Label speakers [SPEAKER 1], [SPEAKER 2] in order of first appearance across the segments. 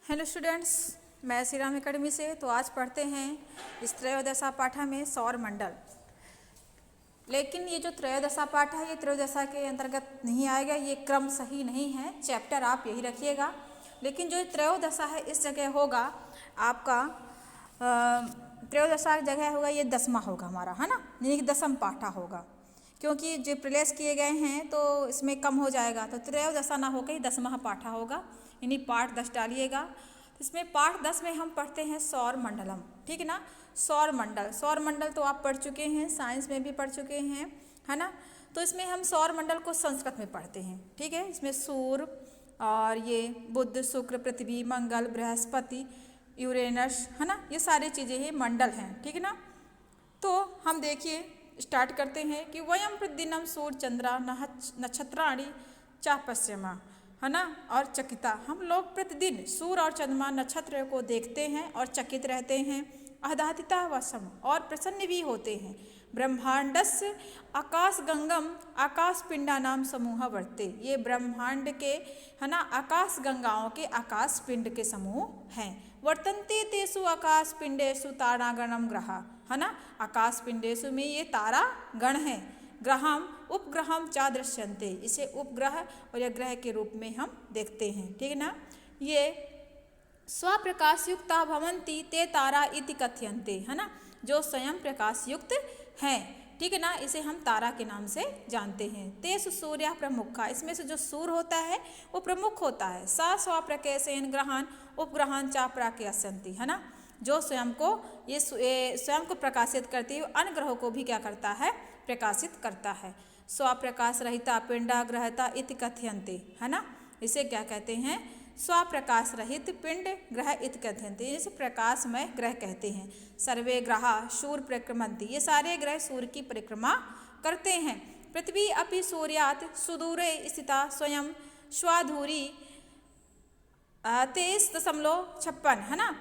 [SPEAKER 1] Hello students, मैं Shri Ram academy से। तो आज पढ़ते हैं इस त्रयोदशा पाठा में सौर मंडल। लेकिन ये जो त्रयोदशा पाठ है ये त्रयोदशा के अंतर्गत नहीं आएगा, ये क्रम सही नहीं है। चैप्टर आप यही रखिएगा, लेकिन जो त्रयोदशा है इस जगह होगा आपका त्रयोदशा की जगह होगा ये 10वां होगा हमारा, है ना, यानी कि 10वां पाठा होगा, क्योंकि जो प्रलेस किए गए हैं तो इसमें कम हो जाएगा। तो त्रयोदशा ना होकर ही 10वां पाठा होगा, यानी पाठ 10 डालिएगा। इसमें पाठ 10 में हम पढ़ते हैं सौर मंडलम, ठीक है ना। सौर मंडल तो आप पढ़ चुके हैं, साइंस में भी पढ़ चुके हैं, है ना। तो इसमें हम सौर मंडल को संस्कृत में पढ़ते हैं, ठीक है। इसमें सूर्य और ये बुध, शुक्र, पृथ्वी, मंगल, बृहस्पति, यूरेनस, है ना, ये सारी चीज़ें ये मंडल हैं, ठीक है ना। तो हम देखिए स्टार्ट करते हैं कि वयम प्रतिदिनम सूर्य चंद्रा नक्षत्राणि चा पश्यमा, है ना, और चकिता। हम लोग प्रतिदिन सूर्य और चंद्रमा नक्षत्र को देखते हैं और चकित रहते हैं। आह्लादिता वशम, और प्रसन्न भी होते हैं। ब्रह्मांडस्य आकाश गंगम आकाश पिंडा नाम समूह वर्ते, ये ब्रह्मांड के, है ना, आकाश गंगाओं के आकाश पिंड के समूह हैं। वर्तन्ते तेसु आकाश पिंडेशु तारागणम ग्रह, है ना, आकाश पिंडेशु में ये तारा गण हैं। ग्रहम उपग्रहम चा दृश्यन्ते, इसे उपग्रह और या ग्रह के रूप में हम देखते हैं, ठीक है ना। ये स्वप्रकाश युक्ता भवन्ति ते तारा इति कथयन्ते, है ना, जो स्वयं प्रकाश युक्त हैं, ठीक है ना, इसे हम तारा के नाम से जानते हैं। तेसु सूर्य प्रमुखा, इसमें से जो सूर्य होता है वो प्रमुख होता है। सा स्वप्रकेशेन ग्रहान उपग्रहान चा प्राकयस्यन्ति, है ना, जो स्वयं को ये स्वयं को प्रकाशित करती है, अन्य ग्रहों को भी क्या करता है, प्रकाशित करता है। स्वप्रकाश रहिता पिंडा ग्रहता इति कथयन्ते, है ना, इसे क्या कहते हैं, स्वप्रकाश रहित पिंड ग्रह इति कथयन्ते, इसे प्रकाशमय ग्रह कहते हैं। सर्वे ग्रहा सूर्य परिक्रमन्ति, ये सारे ग्रह सूर्य की परिक्रमा करते हैं। पृथ्वी अपि सूर्यात् सुदूरे स्थिता स्वयं स्वाधूरी 23.56, है ना,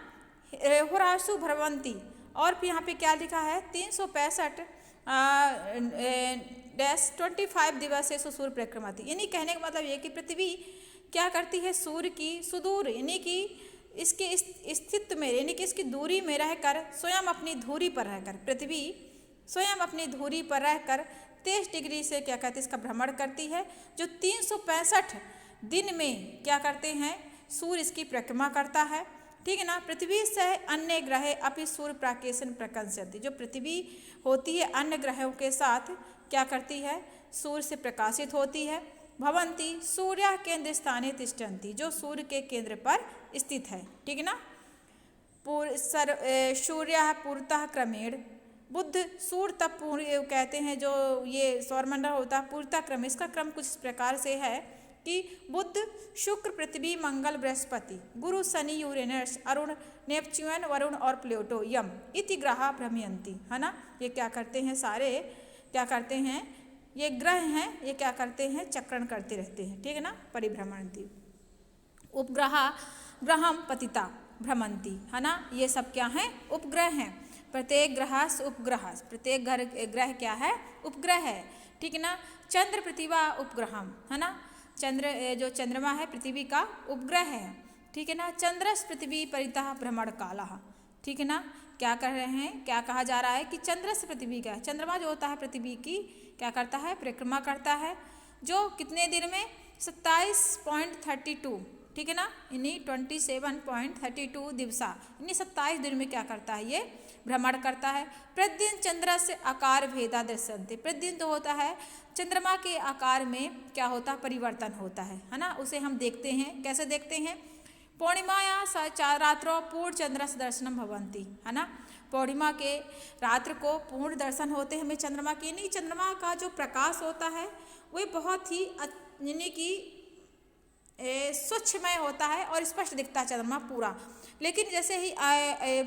[SPEAKER 1] होरासु भ्रमंती। और फिर यहाँ पे क्या लिखा है, 365 -25 दिवस से सूर्य परिक्रमा थी। यानी कहने का मतलब ये कि पृथ्वी क्या करती है, सूर्य की सुदूर, यानी कि इसके स्थित्व में, यानी कि इसकी दूरी में रहकर स्वयं अपनी धुरी पर रहकर, पृथ्वी स्वयं अपनी धुरी पर रहकर 23 डिग्री से क्या कहते हैं इसका भ्रमण करती है। जो 365 दिन में क्या करते हैं, सूर्य इसकी परिक्रमा करता है, ठीक है ना। पृथ्वी से अन्य ग्रह अपि सूर्य प्राकेशन प्रकंसन्ति, जो पृथ्वी होती है अन्य ग्रहों के साथ क्या करती है, सूर्य से प्रकाशित होती है। भवंती सूर्य केंद्र स्थाने तिष्ठन्ति, जो सूर्य के केंद्र पर स्थित है, ठीक है ना। सूर्य पूर्णतः क्रमेण बुध सूर्य तब पूर्ण कहते हैं, जो ये सौरमंडल होता है पूर्णतः क्रम, इसका क्रम कुछ इस प्रकार से है कि बुध शुक्र पृथ्वी मंगल बृहस्पति गुरु शनि यूरेनस अरुण नेपच्यून वरुण और प्लूटो यम इति ग्रह भ्रमयन्ति, है ना। ये क्या करते हैं, सारे क्या करते हैं, ये ग्रह हैं, ये क्या करते हैं, चक्रण करते रहते हैं, ठीक है ना, परिभ्रमणति। उपग्रह ग्रहम पतिता भ्रमंती, है ना, ये सब क्या हैं, उपग्रह हैं। प्रत्येक ग्रह उपग्रह, प्रत्येक ग्रह क्या है, उपग्रह है, ठीक है ना। चंद्र पृथ्वी उपग्रहम, है ना, चंद्र जो चंद्रमा है पृथ्वी का उपग्रह है, ठीक है ना। चंद्रस पृथ्वी परितः भ्रमण कालः, ठीक है ना। क्या कर रहे हैं, क्या कहा जा रहा है कि चंद्रस पृथ्वी का, चंद्रमा जो होता है पृथ्वी की क्या करता है, परिक्रमा करता है, जो कितने दिन में 27.32, ठीक है ना, यानी 27.32 दिवसा, यानी 27 दिन में क्या करता है, ये भ्रमण करता है। प्रतिदिन चंद्र से आकार भेदा दृश्यन्ते, प्रतिदिन तो होता है चंद्रमा के आकार में क्या होता है, परिवर्तन होता है ना, उसे हम देखते हैं। कैसे देखते हैं, पूर्णिमाया रात्रो पूर्ण चंद्र दर्शनम भवंती, है ना, पूर्णिमा के रात्र को पूर्ण दर्शन होते हैं हमें चंद्रमा के, यानी चंद्रमा का जो प्रकाश होता है वह बहुत ही यानी कि स्वच्छमय होता है और स्पष्ट दिखता है चंद्रमा पूरा। लेकिन जैसे ही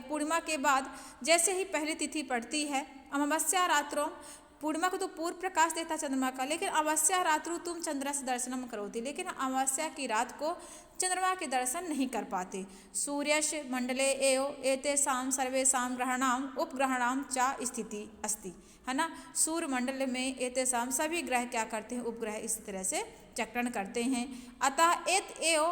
[SPEAKER 1] पूर्णिमा के बाद जैसे ही पहली तिथि पड़ती है, अमावस्या रात्रों, पूर्णिमा को तो पूर्ण प्रकाश देता चंद्रमा का, लेकिन अमावस्या रात्रु तुम चंद्र से दर्शनम करोति, लेकिन अमावस्या की रात को चंद्रमा के दर्शन नहीं कर पाते। सूर्यश मंडले एव एतेषां सर्वेषां ग्रहाणाम उपग्रहाणाम चा स्थिति अस्ति, है ना, सूर्य मंडल में एतेषां सभी ग्रह क्या करते हैं, उपग्रह इस तरह से चक्रण करते हैं। अतः एत एव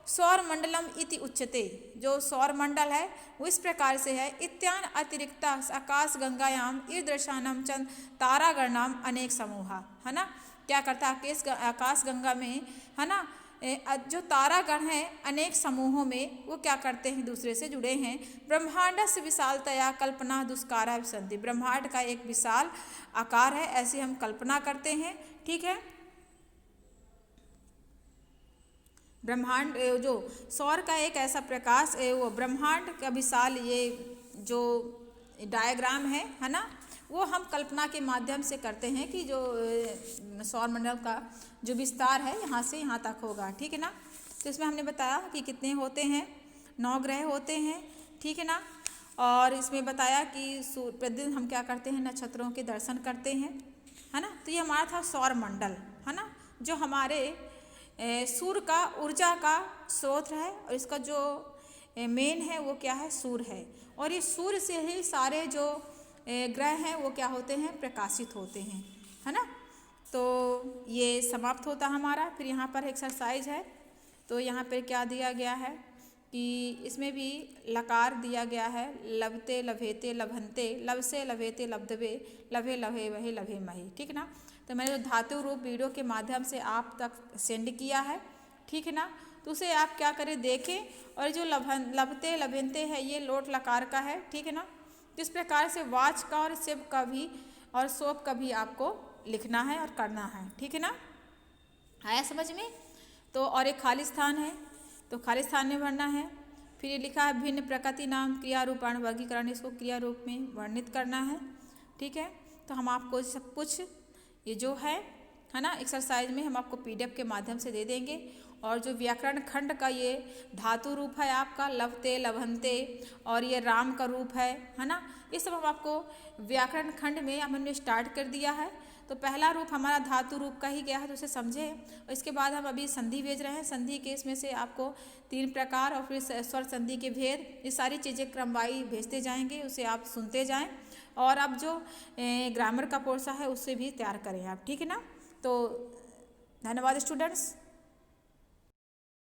[SPEAKER 1] सौर मंडलम इति उच्यते, जो सौर मंडल है वो इस प्रकार से है। इत्यान अतिरिक्त आकाश गंगायाम ईदृशानाम चंद तारागणाम अनेक समूह, है ना। क्या करता है आकाश गंगा में, है ना, जो तारागण हैं अनेक समूहों में वो क्या करते हैं, दूसरे से जुड़े हैं। ब्रह्मांड से विशालतया कल्पना दुष्कारा विसंधि, ब्रह्मांड का एक विशाल आकार है, ऐसी हम कल्पना करते हैं, ठीक है। ब्रह्मांड जो सौर का एक ऐसा प्रकाश वो ब्रह्मांड का विशाल ये जो डायग्राम है ना, वो हम कल्पना के माध्यम से करते हैं कि जो सौर मंडल का जो विस्तार है यहाँ से यहाँ तक होगा, ठीक है ना। तो इसमें हमने बताया कि कितने होते हैं, 9 ग्रह होते हैं, ठीक है ना। और इसमें बताया कि प्रतिदिन हम क्या करते हैं, नक्षत्रों के दर्शन करते हैं, है ना। तो ये हमारा था सौर मंडल, है ना, जो हमारे सूर्य का ऊर्जा का स्रोत है, और इसका जो मेन है वो क्या है, सूर्य है। और ये सूर्य से ही सारे जो ग्रह हैं वो क्या होते हैं, प्रकाशित होते हैं, है ना। तो ये समाप्त होता हमारा। फिर यहाँ पर एक्सरसाइज है, तो यहाँ पर क्या दिया गया है कि इसमें भी लकार दिया गया है, लभते लभेते लभंते, लब से लभेते लब्धवे, लभे लभे वहे लभे मही, ठीक है ना। तो मैंने जो धातु रूप वीडियो के माध्यम से आप तक सेंड किया है, ठीक है ना, तो उसे आप क्या करें, देखें। और जो लभते लभेंते है ये लोट लकार का है, ठीक है ना। इस प्रकार से वाच का और सिब का भी और सोप का भी आपको लिखना है और करना है, ठीक है ना। आया समझ में। तो और एक खाली स्थान है, तो खाली स्थान में भरना है। फिर ये लिखा है भिन्न प्रकृति नाम क्रिया रूपाण वर्गीकरण, इसको क्रिया रूप में वर्णित करना है, ठीक है। तो हम आपको सब कुछ ये जो है ना एक्सरसाइज में हम आपको PDF के माध्यम से दे देंगे। और जो व्याकरण खंड का ये धातु रूप है आपका लभते लभंते, और ये राम का रूप है ना, ये सब हम आपको व्याकरण खंड में हमने स्टार्ट कर दिया है। तो पहला रूप हमारा धातु रूप का ही गया है, तो उसे समझे। और इसके बाद हम अभी संधि भेज रहे हैं, संधि के इसमें से आपको 3 प्रकार और फिर स्वर संधि के भेद, ये सारी चीज़ें क्रमवाई भेजते जाएंगे, उसे आप सुनते जाएं। और अब जो ग्रामर का पोर्शन है उससे भी तैयार करें आप, ठीक है ना। तो धन्यवाद स्टूडेंट्स।